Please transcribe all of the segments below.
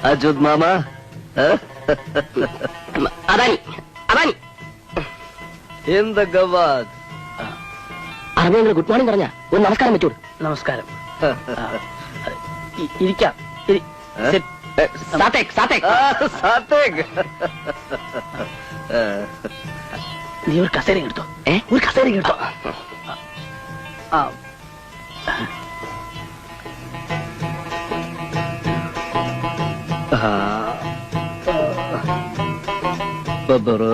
Achyut mama Adani Adani എന്ത് ഗവാദ് അറബിയെങ്കിൽ good morning പറഞ്ഞ ഒരു നമസ്കാരം വെച്ചോട്. നമസ്കാരം. ഇരിക്കാം. സാത്തേക്ക് സാത്തേക്ക് സാത്തേക്ക് നീ ഒരു കസേര എടുത്തോ. ഒരു കസേര എടുത്തോ. ബബറു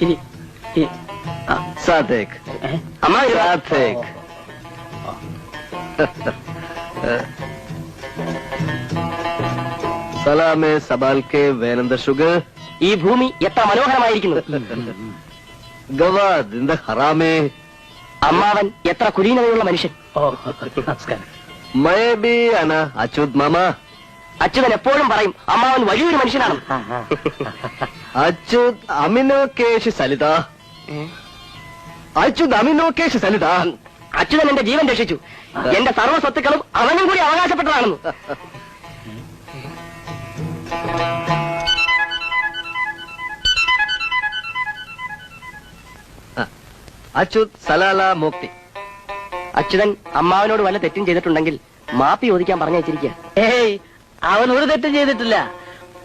ഇനി സാത്തേക്ക് അമ്മ സാത്തേക്ക് സലാമേ സബാൽക്കെ വേനന്ദ ഷുഗർ. ഈ ഭൂമി എത്ര മനോഹരമായിരിക്കുന്നു. ഗവാദ് ഇന്ത ഹറാമേ. അമ്മാവൻ എത്ര കുലീനതയുള്ള മനുഷ്യൻ. ഓ നമസ്കാരം. മയബി അന അച്യുത് മാമ. അച്യുതൻ എപ്പോഴും പറയും അമ്മാവൻ വലിയൊരു മനുഷ്യനാണ്. അച്യുത് അമിനോകേഷ് സലിത. അച്യുത് അമിനോകേഷ് സലിത. അച്യുതൻ എന്റെ ജീവൻ രക്ഷിച്ചു. എന്റെ സർവ്വ സ്വത്തുക്കളും അവനും കൂടി അവകാശപ്പെട്ടതാണെന്ന്. അച്യുത് സലാല മോക്തി. അച്യുതൻ അമ്മാവനോട് വല്ല തെറ്റും ചെയ്തിട്ടുണ്ടെങ്കിൽ മാപ്പി ചോദിക്കാൻ പറഞ്ഞയച്ചിരിക്കുക. ഏയ് അവൻ ഒരു തെറ്റും ചെയ്തിട്ടില്ല.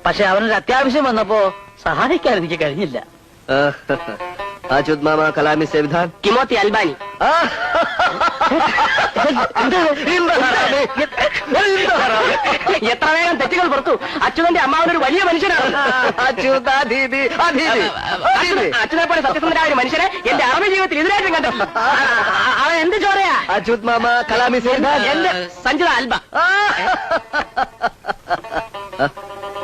പക്ഷെ അവനൊരു അത്യാവശ്യം വന്നപ്പോ സഹായിക്കാൻ എനിക്ക് കഴിഞ്ഞില്ല. അച്യുത് മാമ കലാമി സേവിധാൻ കിമോത്തി അൽബാനി. എത്ര വേഗം തെറ്റുകൾ പുറത്തു. അച്യുതന്റെ അമ്മാവനൊരു വലിയ മനുഷ്യനാണ്. അച്യുതനെ പോലെ സത്യസന്ധനായ ഒരു മനുഷ്യനെ എന്റെ അറബി ജീവിതത്തിൽ ഇതിനായിട്ടും കണ്ടിട്ടില്ല. അവൻ എന്ത് ചോരയാ. അച്യുത് മാമ കലാമി സേവിധാൻ എന്റെ സഞ്ജിത അൽബ.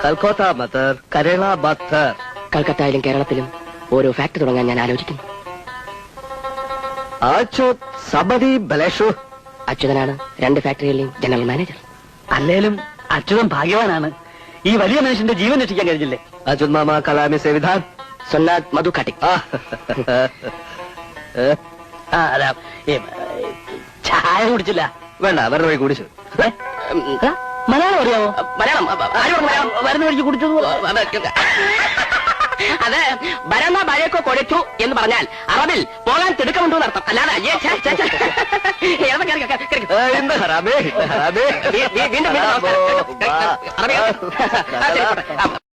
കൽക്കോത്ത മത്തർ കരള ബത്തർ. കൽക്കത്തയിലും കേരളത്തിലും ഓരോ ഫാക്ടറി തുടങ്ങാൻ ഞാൻ ആലോചിക്കുന്നു. അച്യുത് സബരി ബലേഷു. അച്യുതനാണ് 2 ഫാക്ടറികളിലെയും ജനറൽ മാനേജർ. അല്ലേലും അച്യുതൻ ഭാഗ്യവാനാണ്. ഈ വലിയ മനുഷ്യന്റെ ജീവൻ രക്ഷിക്കാൻ കഴിഞ്ഞില്ലേ. അച്യുത് മാമ കലാമി സേവിധാൻ സൊന്നാദ് മധു കാട്ടി. അല്ല ചായ കുടിച്ചില്ല. വേണ്ട വെറുതെ പോയി കുടിച്ചു. മലയാളം അറിയാമോ? മലയാളം വരുന്ന വഴിക്ക് കുടിച്ചു. അത് ബരന്ന ബഴക്കോ കൊടുത്തു എന്ന് പറഞ്ഞാൽ അറബിൽ പോകാൻ തിടുക്കമുണ്ടോ എന്നർത്ഥം. അല്ലാതെ ഹറാമേ ഹറാമേ വീണ്ടും